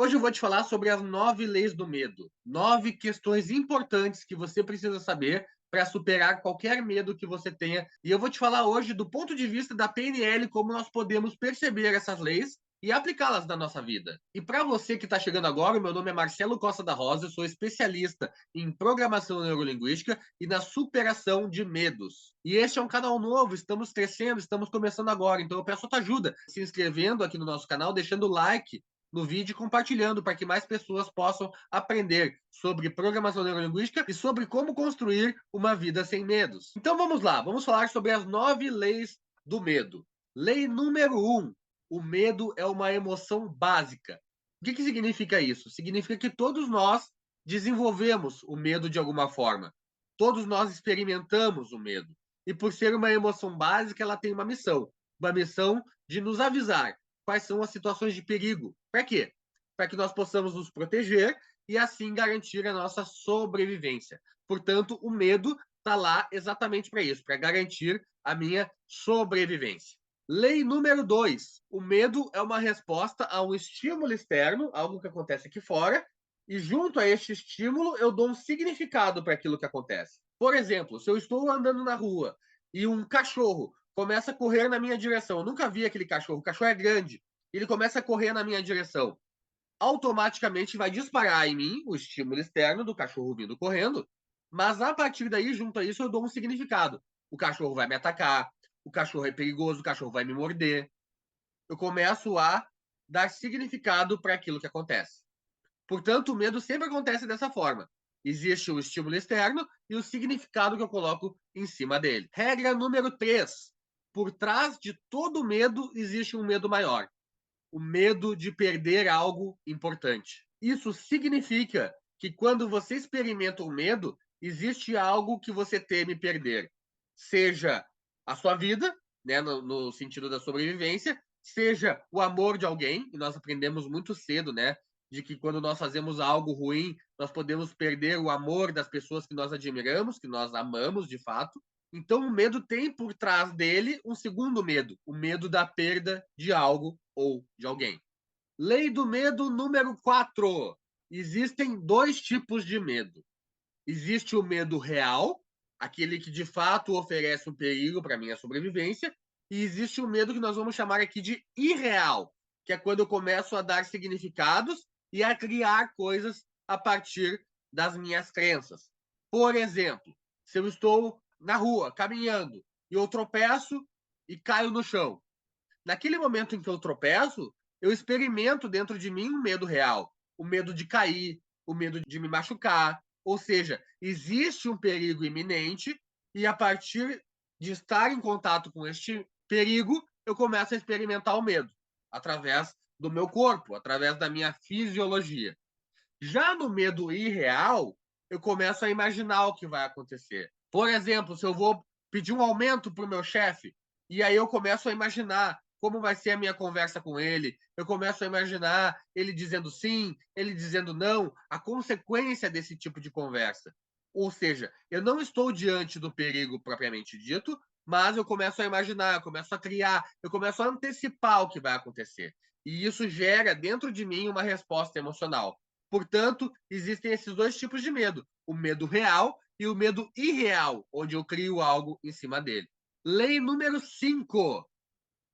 Hoje eu vou te falar sobre as 9 leis do medo. 9 questões importantes que você precisa saber para superar qualquer medo que você tenha. E eu vou te falar hoje do ponto de vista da PNL, como nós podemos perceber essas leis e aplicá-las na nossa vida. E para você que está chegando agora, o meu nome é Marcelo Costa da Rosa, eu sou especialista em programação neurolinguística e na superação de medos. E este é um canal novo, estamos crescendo, estamos começando agora, então eu peço a tua ajuda, se inscrevendo aqui no nosso canal, deixando o like no vídeo e compartilhando para que mais pessoas possam aprender sobre programação neurolinguística e sobre como construir uma vida sem medos. Então vamos lá, vamos falar sobre as 9 leis do medo. Lei número 1, o medo é uma emoção básica. O que significa isso? Significa que todos nós desenvolvemos o medo de alguma forma. Todos nós experimentamos o medo. E por ser uma emoção básica, ela tem uma missão de nos avisar quais são as situações de perigo. Para quê? Para que nós possamos nos proteger e assim garantir a nossa sobrevivência. Portanto, o medo está lá exatamente para isso, para garantir a minha sobrevivência. Lei número 2. O medo é uma resposta a um estímulo externo, algo que acontece aqui fora, e junto a este estímulo eu dou um significado para aquilo que acontece. Por exemplo, se eu estou andando na rua e um cachorro começa a correr na minha direção, eu nunca vi aquele cachorro, o cachorro é grande, ele começa a correr na minha direção, automaticamente vai disparar em mim o estímulo externo do cachorro vindo correndo, mas a partir daí, junto a isso, eu dou um significado. O cachorro vai me atacar, o cachorro é perigoso, o cachorro vai me morder. Eu começo a dar significado para aquilo que acontece. Portanto, o medo sempre acontece dessa forma. Existe o estímulo externo e o significado que eu coloco em cima dele. Regra número 3. Por trás de todo medo existe um medo maior. O medo de perder algo importante. Isso significa que quando você experimenta o medo, existe algo que você teme perder. Seja a sua vida, né, no sentido da sobrevivência, seja o amor de alguém, e nós aprendemos muito cedo, né, de que quando nós fazemos algo ruim, nós podemos perder o amor das pessoas que nós admiramos, que nós amamos de fato. Então, o medo tem por trás dele um segundo medo, o medo da perda de algo ou de alguém. Lei do medo número 4. Existem dois tipos de medo. Existe o medo real, aquele que de fato oferece um perigo para minha sobrevivência, e existe o medo que nós vamos chamar aqui de irreal, que é quando eu começo a dar significados e a criar coisas a partir das minhas crenças. Por exemplo, se eu estou na rua caminhando e eu tropeço e caio no chão, naquele momento em que eu tropeço, eu experimento dentro de mim um medo real, o medo de cair, o medo de me machucar. Ou seja, existe um perigo iminente e a partir de estar em contato com este perigo, eu começo a experimentar o medo através do meu corpo, através da minha fisiologia. Já no medo irreal, eu começo a imaginar o que vai acontecer. Por exemplo, se eu vou pedir um aumento para o meu chefe, e aí eu começo a imaginar como vai ser a minha conversa com ele, eu começo a imaginar ele dizendo sim, ele dizendo não, a consequência desse tipo de conversa. Ou seja, eu não estou diante do perigo propriamente dito, mas eu começo a imaginar, eu começo a criar, eu começo a antecipar o que vai acontecer. E isso gera dentro de mim uma resposta emocional. Portanto, existem esses dois tipos de medo: o medo real e o medo irreal, onde eu crio algo em cima dele. Lei número 5.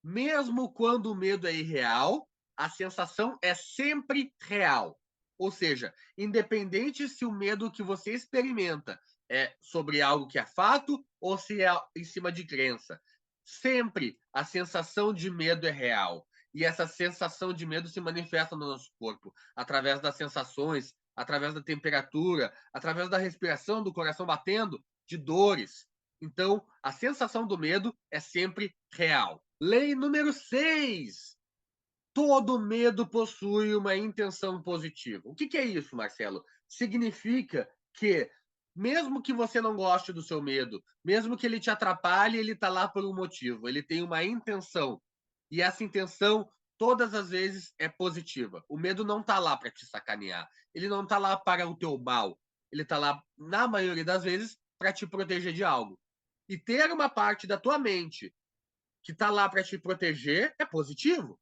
Mesmo quando o medo é irreal, a sensação é sempre real. Ou seja, independente se o medo que você experimenta é sobre algo que é fato ou se é em cima de crença, sempre a sensação de medo é real. E essa sensação de medo se manifesta no nosso corpo através das sensações, através da temperatura, através da respiração, do coração batendo, de dores. Então, a sensação do medo é sempre real. Lei número 6. Todo medo possui uma intenção positiva. O que é isso, Marcelo? Significa que, mesmo que você não goste do seu medo, mesmo que ele te atrapalhe, ele está lá por um motivo. Ele tem uma intenção. E essa intenção, todas as vezes, é positiva. O medo não está lá para te sacanear. Ele não está lá para o teu mal. Ele está lá, na maioria das vezes, para te proteger de algo. E ter uma parte da tua mente que está lá para te proteger é positivo.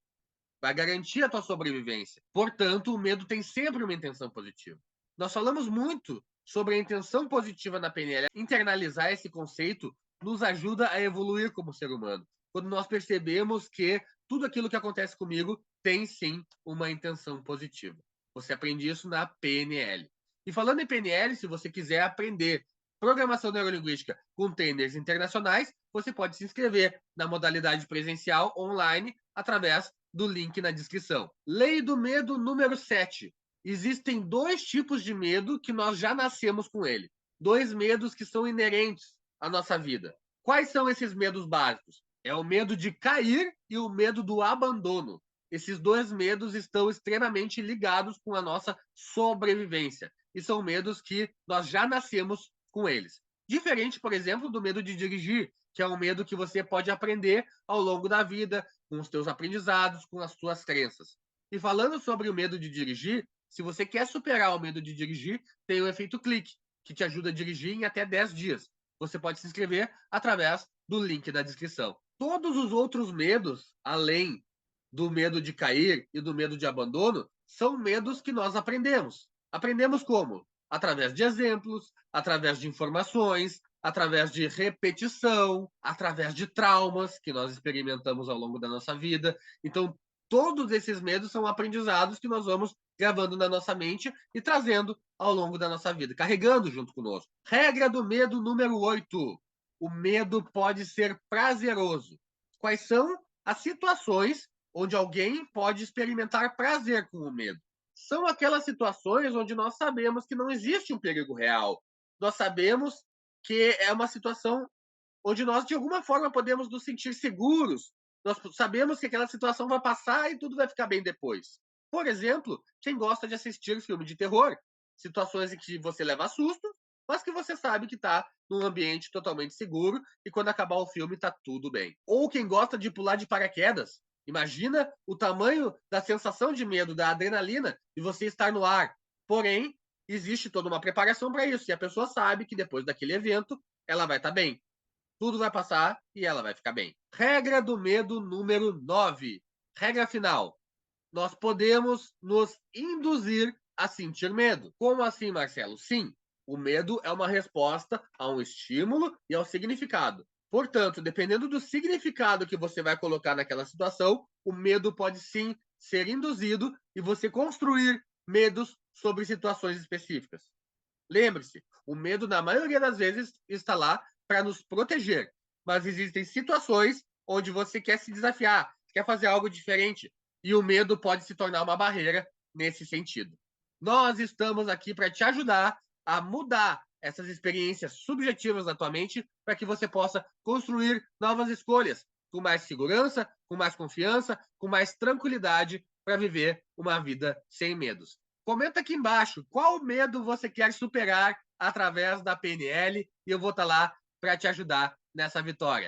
vai garantir a tua sobrevivência. Portanto, o medo tem sempre uma intenção positiva. Nós falamos muito sobre a intenção positiva na PNL. Internalizar esse conceito nos ajuda a evoluir como ser humano. Quando nós percebemos que tudo aquilo que acontece comigo tem sim uma intenção positiva. Você aprende isso na PNL. E falando em PNL, se você quiser aprender programação neurolinguística com trainers internacionais, você pode se inscrever na modalidade presencial online através do link na descrição. Lei do medo número 7. Existem 2 tipos de medo que nós já nascemos com ele. 2 medos que são inerentes à nossa vida. Quais são esses medos básicos? É o medo de cair e o medo do abandono. Esses 2 medos estão extremamente ligados com a nossa sobrevivência. E são medos que nós já nascemos com eles. Diferente, por exemplo, do medo de dirigir, que é um medo que você pode aprender ao longo da vida, com os teus aprendizados, com as suas crenças. E falando sobre o medo de dirigir, se você quer superar o medo de dirigir, tem o efeito clique, que te ajuda a dirigir em até 10 dias. Você pode se inscrever através do link da descrição. Todos os outros medos, além do medo de cair e do medo de abandono, são medos que nós aprendemos. Aprendemos como? Através de exemplos, através de informações, através de repetição, através de traumas que nós experimentamos ao longo da nossa vida. Então, todos esses medos são aprendizados que nós vamos gravando na nossa mente e trazendo ao longo da nossa vida, carregando junto conosco. Regra do medo número 8. O medo pode ser prazeroso. Quais são as situações onde alguém pode experimentar prazer com o medo? São aquelas situações onde nós sabemos que não existe um perigo real. Nós sabemos que é uma situação onde nós, de alguma forma, podemos nos sentir seguros. Nós sabemos que aquela situação vai passar e tudo vai ficar bem depois. Por exemplo, quem gosta de assistir filme de terror, situações em que você leva susto, mas que você sabe que está num ambiente totalmente seguro e quando acabar o filme está tudo bem. Ou quem gosta de pular de paraquedas, imagina o tamanho da sensação de medo, da adrenalina de você estar no ar. Porém, existe toda uma preparação para isso e a pessoa sabe que depois daquele evento ela vai estar bem. Tudo vai passar e ela vai ficar bem. Regra do medo número 9. Regra final. Nós podemos nos induzir a sentir medo. Como assim, Marcelo? Sim, o medo é uma resposta a um estímulo e ao significado. Portanto, dependendo do significado que você vai colocar naquela situação, o medo pode sim ser induzido e você construir medos sobre situações específicas. Lembre-se, o medo, na maioria das vezes, está lá para nos proteger. Mas existem situações onde você quer se desafiar, quer fazer algo diferente, e o medo pode se tornar uma barreira nesse sentido. Nós estamos aqui para te ajudar a mudar essas experiências subjetivas na tua mente para que você possa construir novas escolhas com mais segurança, com mais confiança, com mais tranquilidade para viver uma vida sem medos. Comenta aqui embaixo qual medo você quer superar através da PNL e eu vou estar lá para te ajudar nessa vitória.